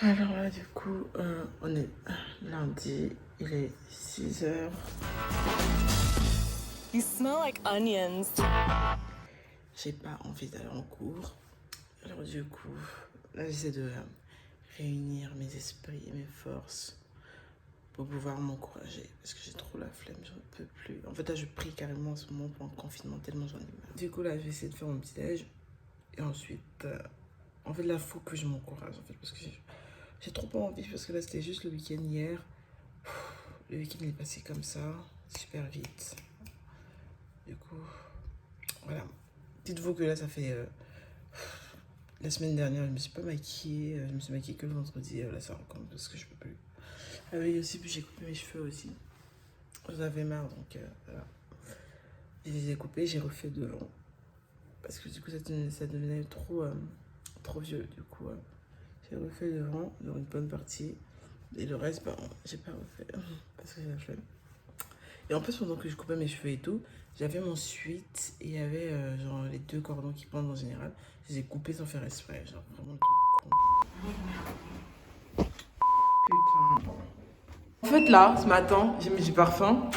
Alors là, du coup, on est lundi, il est 6 h. You smell like onions. J'ai pas envie d'aller en cours. Alors du coup, là j'essaie de réunir mes esprits et mes forces pour pouvoir m'encourager. Parce que j'ai trop la flemme, j'en peux plus. En fait là je prie carrément en ce moment pour un confinement tellement j'en ai marre. Du coup là je vais essayer de faire mon petit déj. Et ensuite, en fait là il faut que je m'encourage en fait. Parce que j'ai trop pas envie. Parce que là c'était juste le week-end hier. Le week-end est passé comme ça, super vite. Du coup, voilà. Dites-vous que là ça fait... la semaine dernière, je me suis pas maquillée. Je me suis maquillée que le vendredi. Là, ça recommence parce que je peux plus. Ah oui, aussi, puis j'ai coupé mes cheveux aussi. J'en avais marre, donc voilà. Je les ai coupés, j'ai refait devant. Parce que du coup, ça devenait trop vieux. Du coup, j'ai refait devant, dans une bonne partie. Et le reste, ben, j'ai pas refait. Parce que j'ai la flemme. Et en plus, pendant que je coupais mes cheveux et tout, j'avais mon suite et il y avait genre les deux cordons qui pendent en général. Je les ai coupés sans faire exprès. Genre vraiment le truc con. Putain. En fait, là, ce matin, j'ai mis du parfum.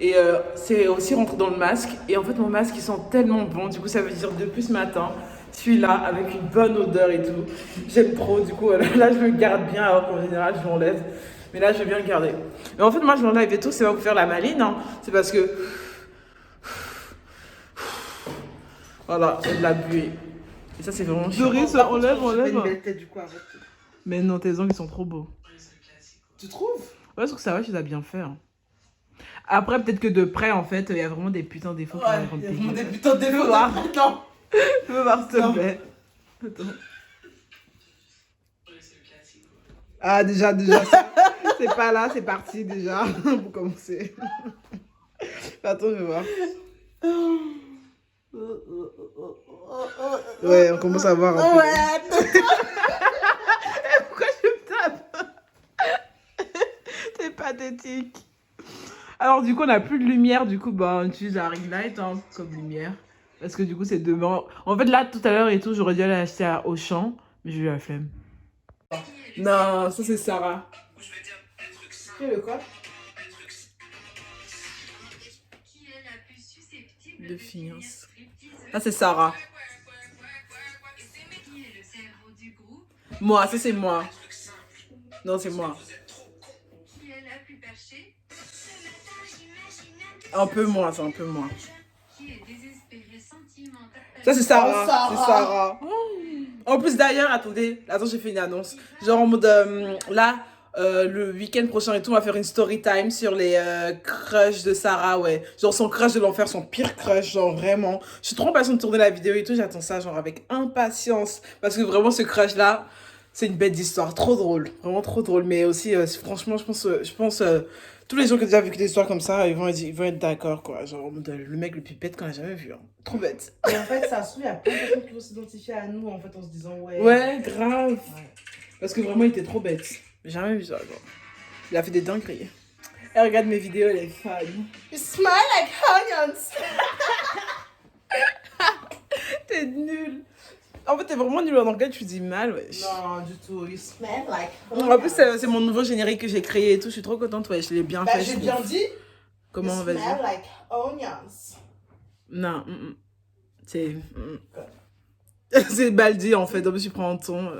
Et c'est aussi rentré dans le masque. Et en fait, mon masque, il sent tellement bon. Du coup, ça veut dire depuis ce matin, celui-là, avec une bonne odeur et tout. J'aime trop. Du coup, là, je le garde bien, alors qu'en général, je l'enlève. Mais là, je vais bien le garder. Mais en fait, moi, je l'enlève et tout. C'est pas pour faire la maline. Hein. C'est parce que... Voilà, c'est de la buée. Et ça, c'est vraiment chiant. Doris, enlève. Une belle tête, du coup, arrête. Mais non, tes ongles, ils sont trop beaux. Tu trouves? Ouais, je trouve que ça va, tu l'as bien fait. Hein. Après, peut-être que de près, en fait, il y a vraiment des putains de défauts. Ouais, il y a vraiment des putains de défauts. voir. Non. Je veux voir, s'il te plaît. Attends. Ah, déjà, ça. C'est pas là, c'est parti déjà. Pour commencer. Attends, je vais voir. Ouais, on commence à voir un peu. Ouais. Pourquoi je me tape? C'est pathétique. Alors, du coup, on n'a plus de lumière. Du coup, bah, on utilise la ring light hein, comme lumière. Parce que du coup, c'est demain. En fait, là, tout à l'heure et tout, j'aurais dû aller acheter à Auchan. Mais j'ai eu la flemme. Non, ça, c'est Sarah. Le quoi? De finance. Ah, c'est Sarah. Moi, ça, c'est moi. Non, c'est moi. Un peu moins, c'est un peu moins. Ça, c'est Sarah. Oh, c'est Sarah. En plus, d'ailleurs, attendez, j'ai fait une annonce. Genre en mode, là, le week-end prochain et tout, on va faire une story time sur les crushs de Sarah, ouais. Genre son crush de l'enfer, son pire crush, genre vraiment. Je suis trop impatiente de tourner la vidéo et tout, j'attends ça, genre avec impatience. Parce que vraiment, ce crush-là, c'est une bête d'histoire, trop drôle. Vraiment trop drôle, mais aussi, franchement, je pense tous les gens qui ont déjà vécu des histoires comme ça, ils vont être d'accord, quoi. Genre, en mode, le mec le plus bête qu'on a jamais vu. Hein. Trop bête. Et en fait, ça se trouve, il y a plein de personnes qui vont s'identifier à nous, en fait, en se disant, ouais. Ouais, grave. Ouais. Parce que vraiment, il était trop bête. J'ai jamais vu ça, genre. Il a fait des dingueries. Elle regarde mes vidéos, elle est fan. You smell like onions. T'es nul. En fait, t'es vraiment nul en anglais, tu dis mal, wesh. Non, du tout. You smell like onions. En plus, c'est mon nouveau générique que j'ai créé et tout. Je suis trop contente, ouais. Je l'ai bien fait. J'ai bien dit. Comment, you vas-y. smell like onions. Non, c'est... c'est Baldi, en fait. Donc, je prends un ton.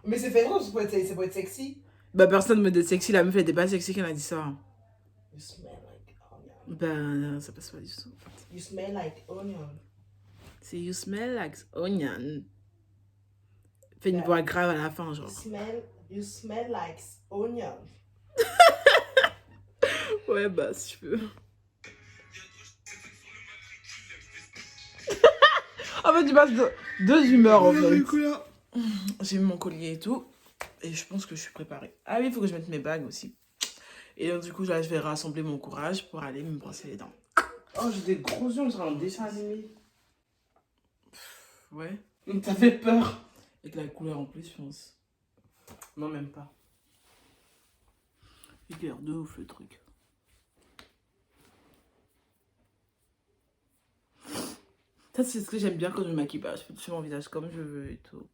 Mais c'est fait drôle, c'est pour être sexy. Bah, personne me dit sexy. La meuf, elle était pas sexy quand elle a dit ça. You smell like onions. Ben, ça passe pas du tout. You smell like onion. C'est you smell like onion. Fais une voix grave à la fin, genre. You smell like onion. Ouais, bah, si tu veux. En fait, tu passes deux humeurs, en fait. J'ai mis mon collier et tout. Et je pense que je suis préparée. Ah oui, il faut que je mette mes bagues aussi. Et donc, du coup, là, je vais rassembler mon courage pour aller me brosser les dents. Oh, j'ai des gros yeux, on dirait un dessin animé. Ouais. Donc, t'as fait peur. Avec la couleur en plus, je pense. Non, même pas. Il a l'air de ouf, le truc. Ça, c'est ce que j'aime bien quand je me maquille pas. Je peux toucher mon visage comme je veux et tout.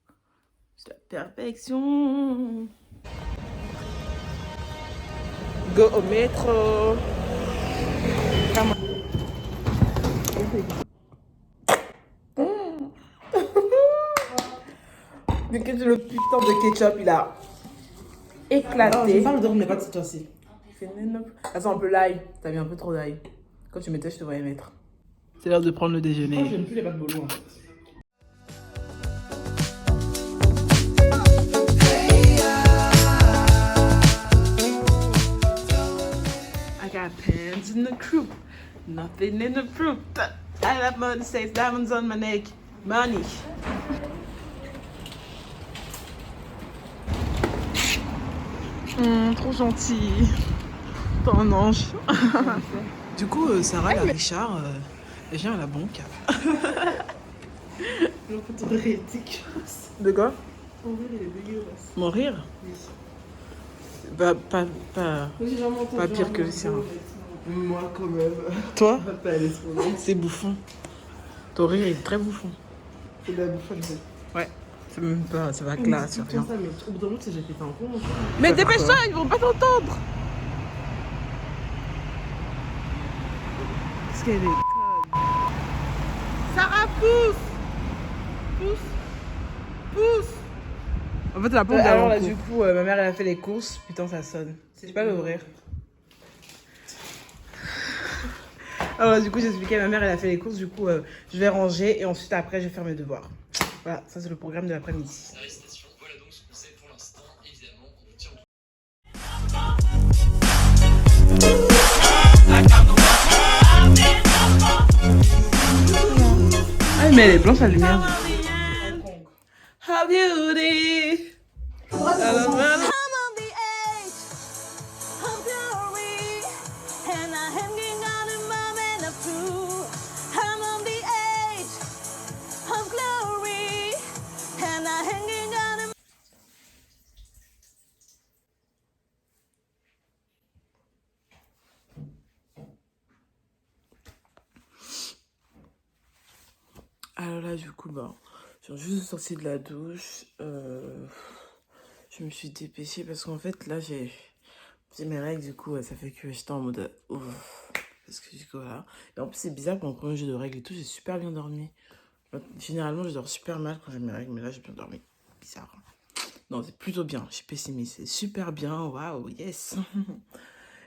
C'est la perfection. Go au métro. Mais que le putain de ketchup, il a éclaté. Non, je vais pas le dormir, pas de cette fois-ci. Attends, un peu l'ail. T'as mis un peu trop d'ail. Quand tu mettais, je te voyais mettre. C'est l'heure de prendre le déjeuner. J'aime plus les pâtes bolo en fait. I got pants in the croup, nothing in the fruit. I have money, safe diamonds on my neck. Money. Trop gentil. T'es un ange. Du coup, Sarah, la Richard, elle vient à la banque. Le photo de rééthique. De quoi? En vrai, il est dégueulasse. Mon rire? Oui. Pas J'ai jamais entendu Pas pire un que le mot, sien. mais moi, quand même. Toi? On va pas aller trop loin. C'est bouffon. Ton rire est très bouffon. C'est de la bouffonne. Ouais. C'est même pas, ça va classe, C'est rien. ça, mais au bout d'un moment, c'est j'ai pété un pont. Mais dépêche-toi, ils vont pas t'entendre. Parce qu'elle est conne. Sarah, pousse. Pousse. En fait, la pompe alors là, du coup, ma mère, elle a fait les courses. Putain, ça sonne. Tu peux pas l'ouvrir. Alors, du coup, j'ai expliqué à ma mère, elle a fait les courses. Du coup, je vais ranger et ensuite, après, je vais faire mes devoirs. Voilà, ça, c'est le programme de l'après-midi. Voilà donc ce qu'on sait pour l'instant. Évidemment, on vous tient au Ah, mais elle est blanche la lumière. How beauty. I'm on the edge of glory, and I'm hanging on a moment of truth. I'm on the edge of glory, and I'm hanging on a... Alors là, du coup, bah, je suis juste sortie de la douche. Je me suis dépêchée parce qu'en fait, là, j'ai mes règles. Du coup, ça fait que j'étais en mode ouf. Parce que du coup, voilà. Et en plus, c'est bizarre pour mon premier jeu de règles et tout, j'ai super bien dormi. Généralement, je dors super mal quand j'ai mes règles, mais là, j'ai bien dormi. Bizarre. Non, c'est plutôt bien. Je suis pessimiste. C'est super bien. Waouh, yes.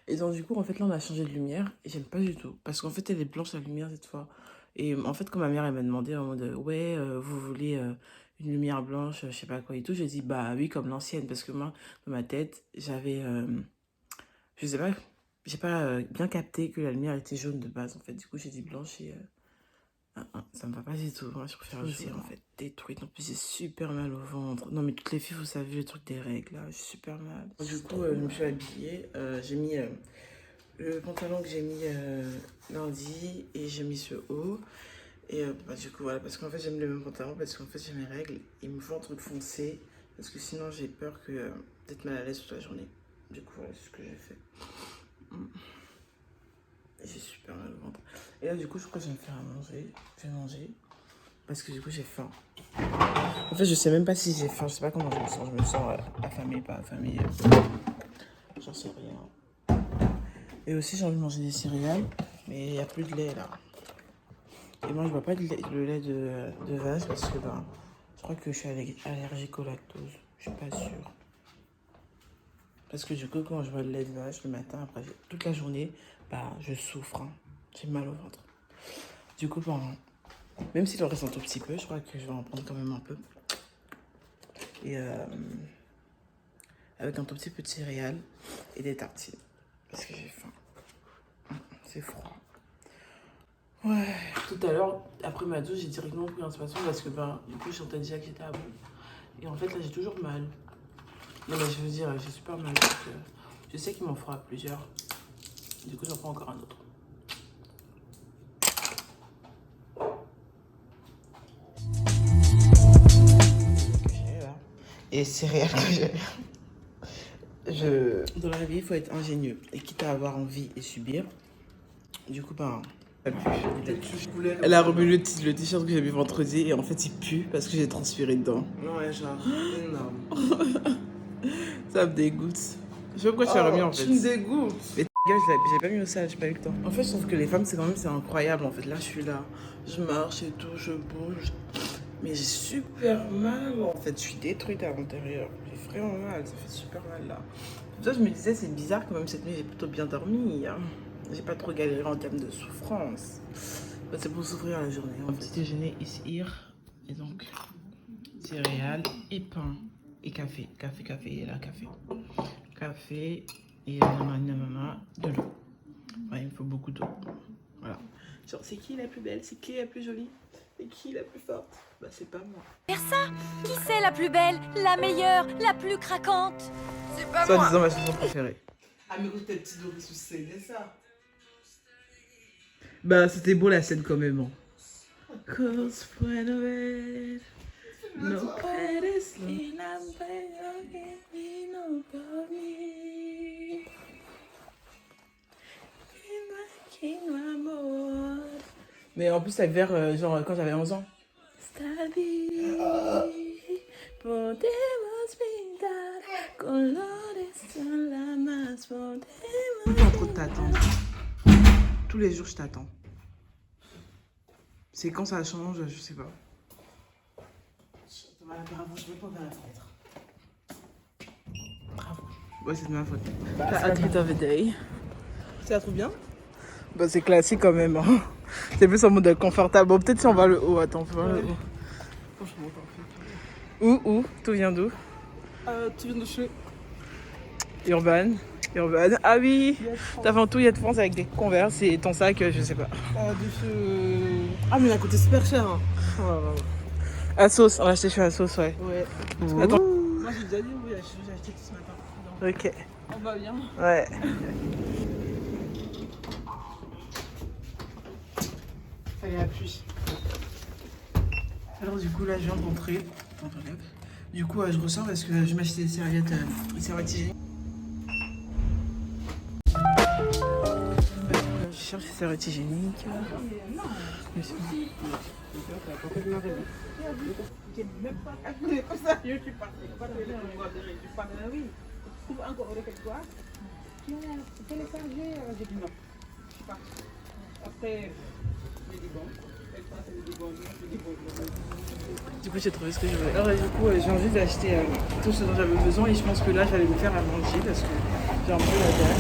Et donc, du coup, en fait, là, on a changé de lumière et j'aime pas du tout. Parce qu'en fait, elle est blanche la lumière cette fois. Et en fait, quand ma mère, elle m'a demandé en mode ouais, vous voulez une lumière blanche, je sais pas quoi et tout, j'ai dit bah oui, comme l'ancienne. Parce que moi, dans ma tête, j'avais. Je sais pas, j'ai pas bien capté que la lumière était jaune de base en fait. Du coup, j'ai dit blanche et. Ça me va pas du tout. Moi, je préfère aussi en fait détruite. En plus, j'ai super mal au ventre. Non, mais toutes les filles, vous savez, le truc des règles là, j'ai super mal. Du coup, je me suis habillée. J'ai mis le pantalon que j'ai mis lundi et j'ai mis ce haut. Et bah, du coup, voilà, parce qu'en fait, j'aime le même pantalon parce qu'en fait, j'ai mes règles. Il me faut un truc foncé parce que sinon, j'ai peur que d'être mal à l'aise toute la journée. Du coup, voilà, c'est ce que j'ai fait. J'ai super mal au ventre. Et là, du coup, je crois que je vais me faire à manger. Je vais manger. Parce que du coup, j'ai faim. En fait, je sais même pas si j'ai faim. Je sais pas comment je me sens. Je me sens affamée, pas affamée. J'en sais rien. Et aussi, j'ai envie de manger des céréales. Mais il n'y a plus de lait là. Et moi, je bois pas le lait de vache parce que ben, je crois que je suis allergique au lactose. Je suis pas sûre. Parce que du coup, quand je bois le lait de vache le matin, après toute la journée, bah, je souffre. Hein. J'ai mal au ventre. Du coup, ben, même s'il en reste un tout petit peu, je crois que je vais en prendre quand même un peu. Et avec un tout petit peu de céréales et des tartines. Parce que j'ai faim. C'est froid. Ouais. Tout à l'heure, après ma douche, j'ai directement pris un spatule parce que ben, du coup, je sentais déjà que j'étais à bout. Et en fait, là, j'ai toujours mal. Non, mais je veux dire, j'ai super mal. Donc, je sais qu'il m'en fera plusieurs. Du coup, j'en prends encore un autre. Et céréales que j'ai. Dans la vie, il faut être ingénieux. Et quitte à avoir envie et subir. Du coup, ben. Elle a remis le t-shirt que j'ai mis vendredi et en fait il pue parce que j'ai transpiré dedans. Non, ouais, genre, énorme. Ça me dégoûte. Je sais pas pourquoi tu l'as remis en fait. Tu me dégoûtes. Mais gars, j'ai pas mis au sale, j'ai pas eu le temps. En fait, je trouve que les femmes, c'est quand même, c'est incroyable. En fait, là, je suis là, je marche et tout, je bouge. Mais j'ai super mal. En fait, je suis détruite à l'intérieur. J'ai vraiment mal, ça fait super mal là. Pour ça, je me disais, c'est bizarre quand même, cette nuit, j'ai plutôt bien dormi. Hein. J'ai pas trop galéré en termes de souffrance. C'est pour souffrir la journée. Mon petit déjeuner ici, et donc, céréales et pain. Et café, et là, café. Café et de l'eau. Ouais, il me faut beaucoup d'eau. Voilà. Genre, c'est qui la plus belle? C'est qui la plus jolie? C'est qui la plus forte? Bah, c'est pas moi. Qui c'est la plus belle, la meilleure, la plus craquante? C'est pas Soit moi. disant ma chanson préférée. Ah, mais écoute, tes petits dorés sous c'est ça. Bah, c'était beau la scène quand même. Hein. Cause when I read, no petties, mais en plus, ça vers genre quand j'avais 11 ans. Tout le temps trop de t'attendre. Tous les jours, je t'attends. C'est quand ça change, je sais pas. Bravo, je vais pas ouvrir la fenêtre. Bravo. Ouais, c'est de ma faute. T'as outfit of the day. Tu la trouves bien? Bah, c'est classique quand même. Hein. C'est plus en mode confortable. Bon, peut-être si on va le haut. Attends, on peut voir le haut. Franchement, t'en fais. Où? Tout vient d'où? Tu viens de chez Urban. Ah oui! T'as tout, il y a de France avec des Converse et ton sac, je sais pas. Ah, mais il a coûté super cher. Hein. Asos, on l'a acheté chez Asos, ouais. Ouais. Attends. Moi, j'ai déjà dit oui, j'ai acheté tout ce matin. Ok. On va bien. Ouais. Fallait la pluie. Alors du coup là je viens de rentrer. Du coup je ressors parce que je vais m'acheter des serviettes hygiéniques. Je cherche des serviettes hygiéniques. Du coup j'ai trouvé ce que je voulais. Alors du coup j'ai envie d'acheter tout ce dont j'avais besoin et je pense que là j'allais me faire à manger parce que j'ai un peu la dalle.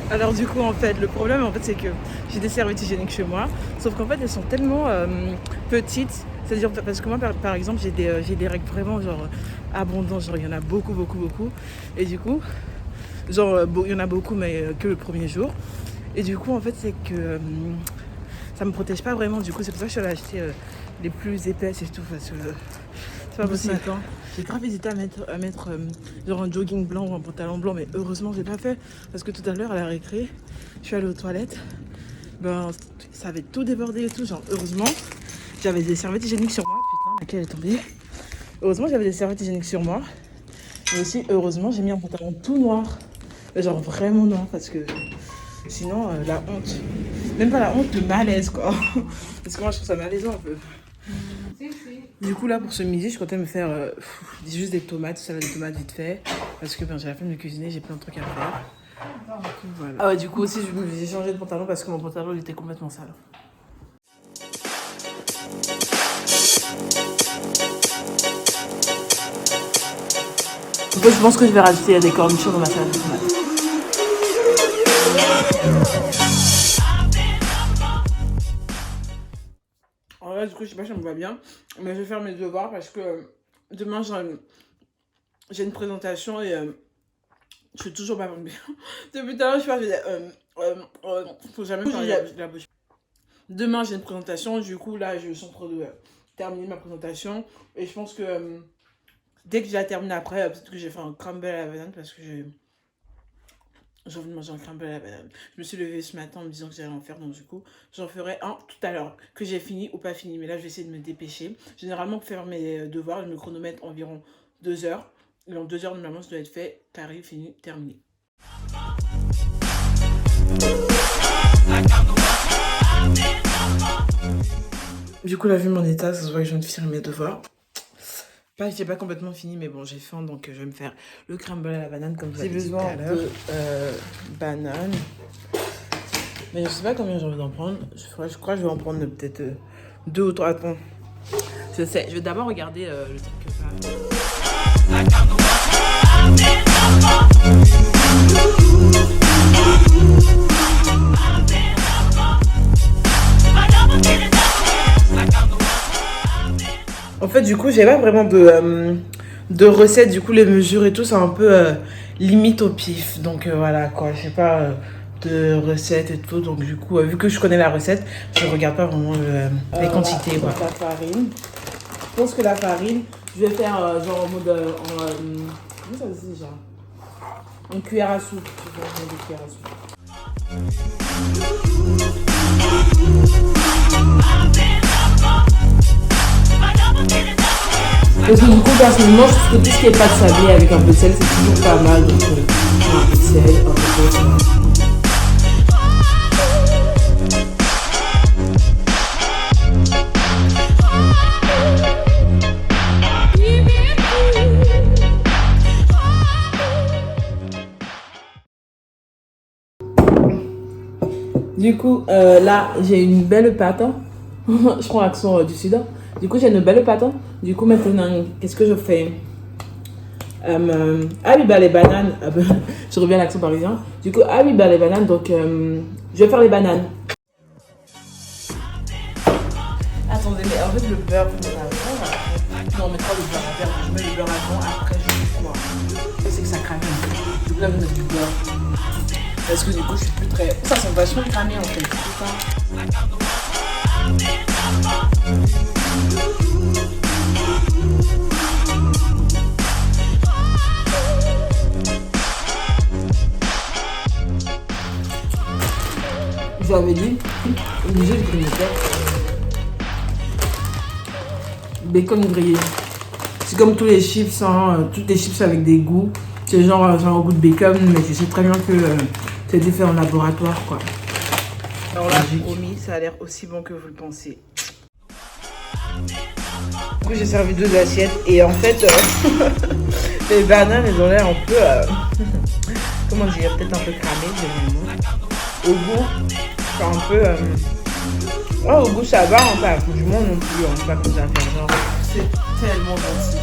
Alors du coup en fait le problème en fait c'est que j'ai des serviettes hygiéniques chez moi, sauf qu'en fait elles sont tellement petites, c'est-à-dire parce que moi par exemple j'ai des règles vraiment genre abondantes, genre il y en a beaucoup et du coup genre il y en a beaucoup mais que le premier jour et du coup en fait c'est que ça me protège pas vraiment, du coup c'est pour ça que je suis allée acheter les plus épaisses et tout parce que c'est pas possible. J'ai grave hésité à mettre genre un jogging blanc ou un pantalon blanc, mais heureusement j'ai pas fait parce que tout à l'heure à la récré, je suis allée aux toilettes, ben ça avait tout débordé et tout, genre heureusement j'avais des serviettes hygiéniques sur moi, putain laquelle est tombée. Heureusement j'avais des serviettes hygiéniques sur moi, mais aussi heureusement j'ai mis un pantalon tout noir, genre vraiment noir parce que sinon la honte, même pas la honte, le malaise quoi, parce que moi je trouve ça malaisant un peu. Du coup là pour ce midi je comptais me faire juste des tomates, salade de tomates vite fait parce que ben, j'ai la flemme de cuisiner, j'ai plein de trucs à faire. Voilà. Ah ouais du coup aussi j'ai changé de pantalon parce que mon pantalon il était complètement sale. En fait je pense que je vais rajouter des cornichons dans ma salade de tomates. Alors là, du coup, je sais pas si ça me va bien, mais je vais faire mes devoirs parce que demain, j'ai une présentation et je suis toujours pas bien. Depuis tout à l'heure, je fais faut jamais faire la bouche. Demain, j'ai une présentation, du coup, là, je suis en train de terminer ma présentation et je pense que dès que j'ai terminé après, peut-être que j'ai fait un crumble à la banane parce que j'ai envie de manger un crumble à la banane. Je me suis levée ce matin en me disant que j'allais en faire, donc du coup, j'en ferai un tout à l'heure, que j'ai fini ou pas fini. Mais là, je vais essayer de me dépêcher. Généralement, pour faire mes devoirs, je me chronomètre environ 2 heures. Et en 2 heures, normalement, ça doit être fait, carré, fini, terminé. Du coup, là, vu mon état, ça se voit que je viens de finir mes devoirs. J'ai pas complètement fini, mais bon, j'ai faim, donc je vais me faire le crumble à la banane comme J'ai besoin de bananes. Mais je sais pas combien j'ai envie d'en prendre. Je crois que je vais en prendre peut-être 2 ou 3. Attends. Je sais, je vais d'abord regarder le truc que ça. En fait, du coup, j'ai pas vraiment de recettes. Du coup, les mesures et tout, c'est un peu limite au pif. Donc voilà quoi, j'ai pas de recettes et tout. Donc du coup, vu que je connais la recette, je regarde pas vraiment les quantités. Quoi. La farine. Je pense que la farine, je vais faire genre en mode. Comment ça se dit genre une cuillère à soupe. Je vais mettre des cuillères à soupe. Parce que du coup, personnellement, je trouve que tout ce qui est pâte sablée avec un peu de sel, c'est toujours pas mal. Donc, un peu de sel, un peu de sel. Du coup, là, j'ai une belle pâte. Je prends l'accent du sud. Du coup, j'ai une belle pâte. Du coup, maintenant, qu'est-ce que je fais? Ah oui, bah les bananes. Je reviens à l'accent parisien. Du coup, ah oui, bah les bananes. Donc, je vais faire les bananes. Attendez, mais en fait, le beurre, vous mettez avant. Non, on mettra le beurre après. Je mets le beurre avant, après, je fais quoi? C'est que ça crame un peu. Du coup, là, vous mettez du beurre. Parce que du coup, je suis plus très. Ça sent vachement cramé en fait. Tout ça. J'avais dit, obligé de griller. Bacon grillé. C'est comme tous les chips, hein, toutes les chips avec des goûts. C'est genre un goût de bacon, mais je sais très bien que c'est été fait en laboratoire, quoi. Alors là, promis, ça a l'air aussi bon que vous le pensez. Du coup, j'ai servi 2 assiettes et en fait, les bananes, elles ont l'air un peu, comment dire, peut-être un peu cramées, au goût, c'est un peu, ouais, au goût ça va, hein, pas accouchement non plus, hein, c'est pas comme ça à faire genre, c'est tellement gentil.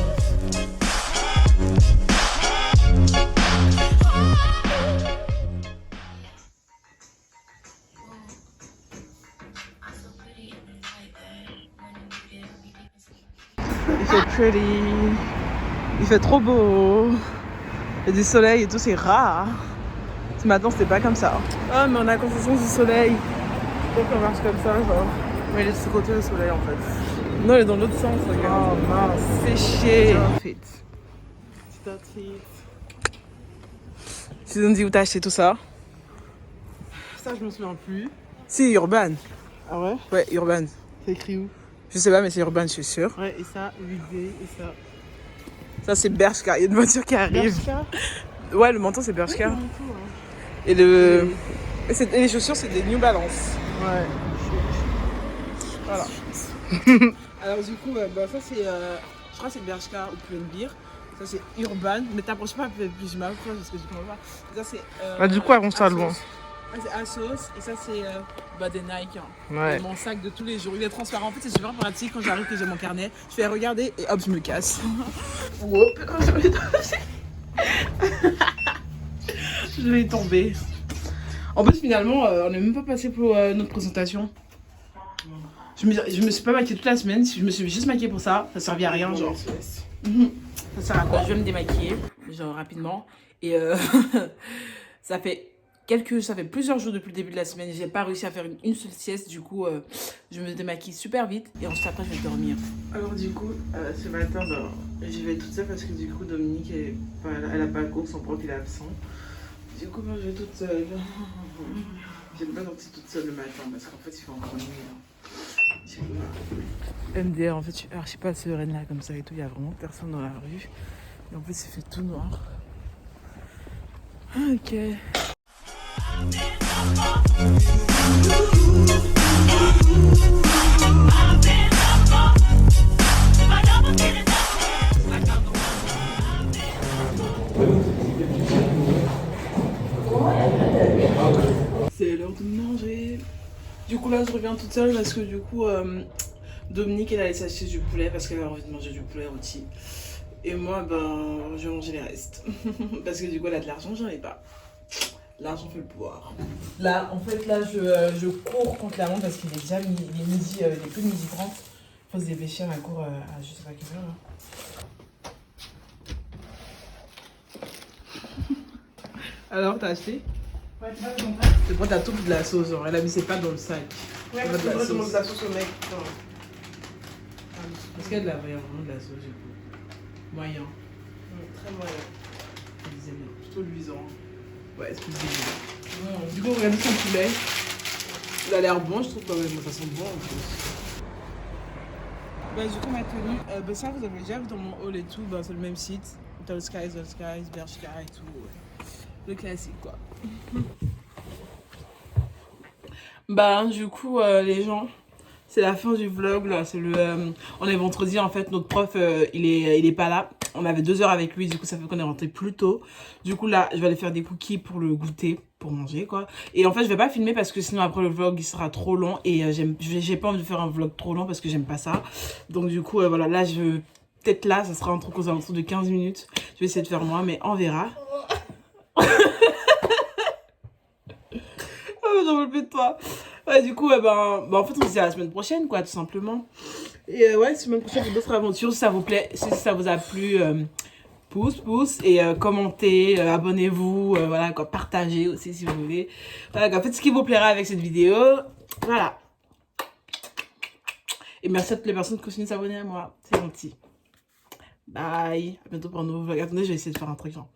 Il fait pretty, il fait trop beau, il y a du soleil et tout, c'est rare. Ce matin c'était pas comme ça. Ah mais on a conscience du soleil. Pourquoi on marche comme ça genre? Mais il est de ce côté le soleil en fait. Non il est dans l'autre sens, regarde. Oh mince, c'est chier. Tu nous dis où t'as acheté tout ça? Ça, je me souviens plus. Si, Urban. Ah ouais? Ouais, Urban. C'est écrit où? Je sais pas mais c'est Urban je suis sûre. Ouais, et ça, 8D, et ça. Ça c'est Bershka, il y a une voiture qui arrive. Bershka? Ouais le manteau c'est Bershka. Ouais, tout, hein. Et les chaussures c'est des New Balance. Ouais. Voilà. Alors du coup, bah, ça c'est, je crois que c'est Bershka ou Pull&Bear. Ça c'est Urban, mais t'approches pas plus mal parce que je comprends pas. Ça c'est. Bah, du coup, avant ça, loin. Ouais, c'est Asos et ça c'est bah, des Nike. Hein. Ouais. Et mon sac de tous les jours, il est transparent. En fait, c'est super pratique quand j'arrive que j'ai mon carnet. Je fais regarder et hop, je me casse. Wow, je vais tomber. Je vais tomber. En plus, finalement, on n'est même pas passé pour notre présentation. Je me suis pas maquillée toute la semaine. Je me suis juste maquillée pour ça. Ça servait à rien, genre. Ça sert à quoi? Je vais me démaquiller, genre rapidement. Et ça fait plusieurs jours depuis le début de la semaine. J'ai pas réussi à faire une seule sieste. Du coup, je me démaquille super vite. Et ensuite, après, je vais dormir. Alors, du coup, ce matin, j'y vais toute seule parce que du coup, Dominique, elle a pas le cours, son prof il est absent. Du coup, moi, je vais toute seule. J'aime pas sortir toute seule le matin parce qu'en fait, il fait encore nuit. MDR, en fait, je suis archi pas sereine là, comme ça et tout. Il y a vraiment personne dans la rue. Et en fait, c'est fait tout noir. Ok. Du coup là je reviens toute seule parce que du coup Dominique elle allait s'acheter du poulet parce qu'elle a envie de manger du poulet rôti. Et moi ben je vais manger les restes. Parce que du coup elle a de l'argent, j'en ai pas. L'argent fait le pouvoir. Là en fait là je cours contre la montre parce qu'il est déjà il est midi, il est plus de midi 30. Faut se dépêcher, on court à je sais pas quelle heure là. Alors t'as acheté? Ouais, tu vas te C'est pour ta touche de la sauce, genre elle a mis ses pâtes dans le sac. Ouais, parce que je demande de la sauce au mec. Est-ce qu'il y a de la vraie, vraiment de la sauce du coup? Moyen. Très moyen. Je disais bien. Plutôt luisant. Ouais, excusez-moi. Du coup, regardez son poulet. Il a l'air bon, je trouve quand même. Ça sent bon en plus. Bah, du coup, ma tenue, bah, ça vous avez déjà vu dans mon haul et tout. Bah, c'est le même site. Tall Skies, Bershka et tout. Ouais. Le classique quoi. Bah, du coup, les gens. C'est la fin du vlog là, c'est on est vendredi en fait, notre prof il est pas là. On avait 2 heures avec lui, du coup ça fait qu'on est rentré plus tôt. Du coup là, je vais aller faire des cookies pour le goûter, pour manger quoi. Et en fait je vais pas filmer parce que sinon après le vlog il sera trop long. Et j'ai pas envie de faire un vlog trop long parce que j'aime pas ça. Donc du coup voilà, là je peut-être là, ça sera un truc aux alentours de 15 minutes. Je vais essayer de faire moi, mais on verra. Oh, j'en veux plus de toi. Ouais, du coup, en fait, on se dit à la semaine prochaine, quoi, tout simplement. Et ouais, semaine prochaine, pour d'autres aventures. Si ça vous plaît, si ça vous a plu, pouce, et commentez, abonnez-vous, voilà, quoi, partagez aussi si vous voulez. Voilà, quoi, faites ce qui vous plaira avec cette vidéo. Voilà. Et merci à toutes les personnes qui continuent de s'abonner à moi. C'est gentil. Bye. À bientôt pour un nouveau vlog. Attendez, je vais essayer de faire un truc, genre.